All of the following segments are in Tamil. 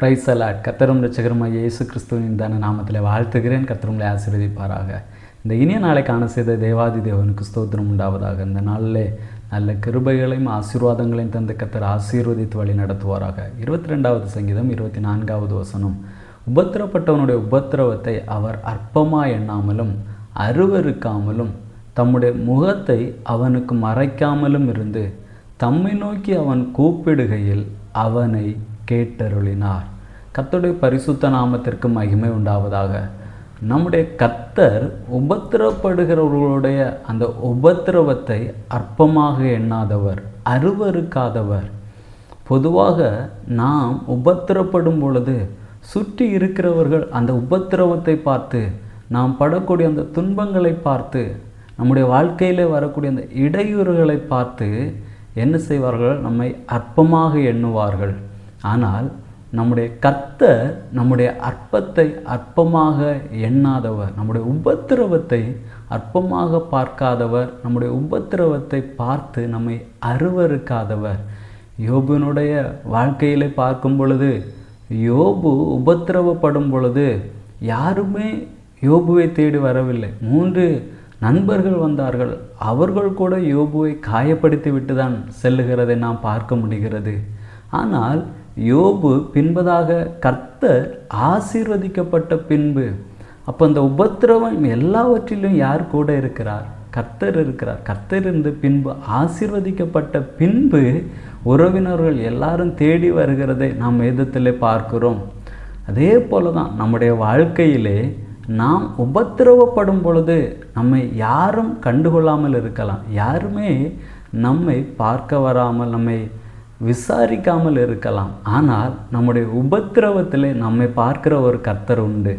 Price allot. கர்த்தரும் இரட்சகருமாகிய இயேசு கிறிஸ்துவின் தான நாமத்தில் வாழ்த்துகிறேன். கர்த்தர் உங்களை ஆசீர்வதிப்பாராக. இந்த இனிய நாளை காண செய்த தேவாதி தேவனுக்கு ஸ்தோத்திரம் உண்டாவதாக. இந்த நாளிலே நல்ல கிருபைகளையும் ஆசீர்வாதங்களையும் தந்து கர்த்தர் ஆசீர்வதித்து வழி நடத்துவாராக. 22வது சங்கீதம் 24வது வசனம். உபத்திரப்பட்டவனுடைய உபத்திரவத்தை அவர் அற்பமாக எண்ணாமலும் அருவருக்காமலும் தம்முடைய முகத்தை அவனுக்கு மறைக்காமலும் இருந்து தம்மை நோக்கி அவன் கூப்பிடுகையில் அவனை கேட்டருளினார். கர்த்தருடைய பரிசுத்த நாமத்திற்கு மகிமை உண்டாவதாக. நம்முடைய கர்த்தர் உபத்திரப்படுகிறவர்களுடைய அந்த உபத்திரவத்தை அற்பமாக எண்ணாதவர், அருவருக்காதவர். பொதுவாக நாம் உபத்திரப்படும் பொழுது சுற்றி இருக்கிறவர்கள் அந்த உபத்திரவத்தை பார்த்து, நாம் படக்கூடிய அந்த துன்பங்களை பார்த்து, நம்முடைய வாழ்க்கையில் வரக்கூடிய அந்த இடையூறுகளை பார்த்து என்ன செய்வார்கள்? நம்மை அற்பமாக எண்ணுவார்கள். ஆனால் நம்முடைய கர்த்தர் நம்முடைய அற்பத்தை அற்பமாக எண்ணாதவர், நம்முடைய உபத்திரவத்தை அற்பமாக பார்க்காதவர், நம்முடைய உபத்திரவத்தை பார்த்து நம்மை அருவருக்காதவர். யோபுனுடைய வாழ்க்கையிலே பார்க்கும் பொழுது, யோபு உபத்திரவப்படும் பொழுது யாருமே யோபுவை தேடி வரவில்லை. 3 நண்பர்கள் வந்தார்கள். அவர்கள் கூட யோபுவை காயப்படுத்தி விட்டு தான் செல்லுகிறதை நாம் பார்க்க முடிகிறது. ஆனால் யோபு பின்பதாக கர்த்தர் ஆசீர்வதிக்கப்பட்ட பின்பு, அப்போ அந்த உபத்திரவம் எல்லாவற்றிலும் யார் கூட இருக்கிறார்? கர்த்தர் இருக்கிறார். கர்த்தர் இருந்து பின்பு ஆசீர்வதிக்கப்பட்ட பின்பு உறவினர்கள் எல்லாரும் தேடி வருகிறதை நாம் வேதத்திலே பார்க்கிறோம். அதே போல தான் நம்முடைய வாழ்க்கையிலே நாம் உபத்திரவப்படும் பொழுது நம்மை யாரும் கண்டுகொள்ளாமல் இருக்கலாம். யாருமே நம்மை பார்க்க வராமல், நம்மை விசாரிக்காமல் இருக்கலாம். ஆனால் நம்முடைய உபத்திரவத்திலே நம்மை பார்க்கிற ஒரு கர்த்தர் உண்டு.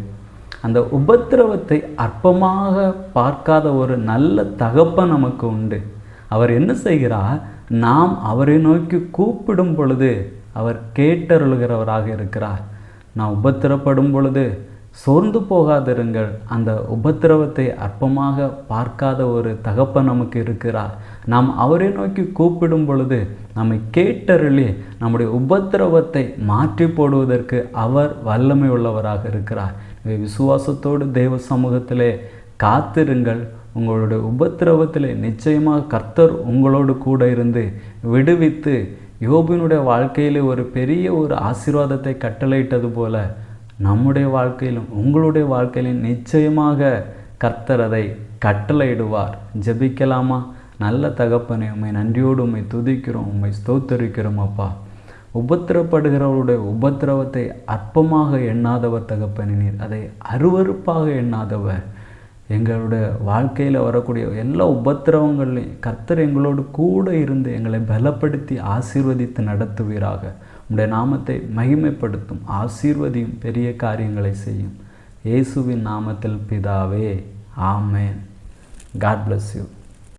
அந்த உபத்திரவத்தை அற்பமாக பார்க்காத ஒரு நல்ல தகப்பன் நமக்கு உண்டு. அவர் என்ன செய்கிறார்? நாம் அவரை நோக்கி கூப்பிடும் பொழுது அவர் கேட்டருளுகிறவராக இருக்கிறார். நாம் உபத்திரப்படும் பொழுது சோர்ந்து போகாதிருங்கள். அந்த உபத்திரவத்தை அற்பமாக பார்க்காத ஒரு தகப்பன் நமக்கு இருக்கிறார். நாம் அவரை நோக்கி கூப்பிடும் பொழுது நம்மை கேட்டருளி நம்முடைய உபத்திரவத்தை மாற்றி போடுவதற்கு அவர் வல்லமை உள்ளவராக இருக்கிறார். விசுவாசத்தோடு தேவ சமூகத்திலே காத்திருங்கள். உங்களுடைய உபத்திரவத்திலே நிச்சயமாக கர்த்தர் உங்களோடு கூட இருந்து விடுவித்து, யோபினுடைய வாழ்க்கையிலே ஒரு பெரிய ஒரு ஆசீர்வாதத்தை கட்டளையிட்டது போல நம்முடைய வாழ்க்கையிலும் உங்களுடைய வாழ்க்கையிலும் நிச்சயமாக கர்த்தர் அதை கட்டளையிடுவார். ஜெபிக்கலாமா? நல்ல தகப்பனே, உம்மை நன்றியோடு உம்மை துதிக்கிறோம், உம்மை ஸ்தோத்தரிக்கிறோம். அப்பா, உபத்திரப்படுகிறவருடைய உபத்திரவத்தை அற்பமாக எண்ணாதவர் தகப்பனே, நீர் அதை அருவருப்பாக எண்ணாதவர். எங்களுடைய வாழ்க்கையில் வரக்கூடிய எல்லா உபத்திரவங்களையும் கர்த்தர் எங்களோடு கூட இருந்து எங்களை பலப்படுத்தி ஆசீர்வதித்து நடத்துவீராக. உம்முடைய நாமத்தை மகிமைப்படுத்தும், ஆசீர்வதியும், பெரிய காரியங்களை செய்யும். இயேசுவின் நாமத்தில் பிதாவே, ஆமென். God bless you.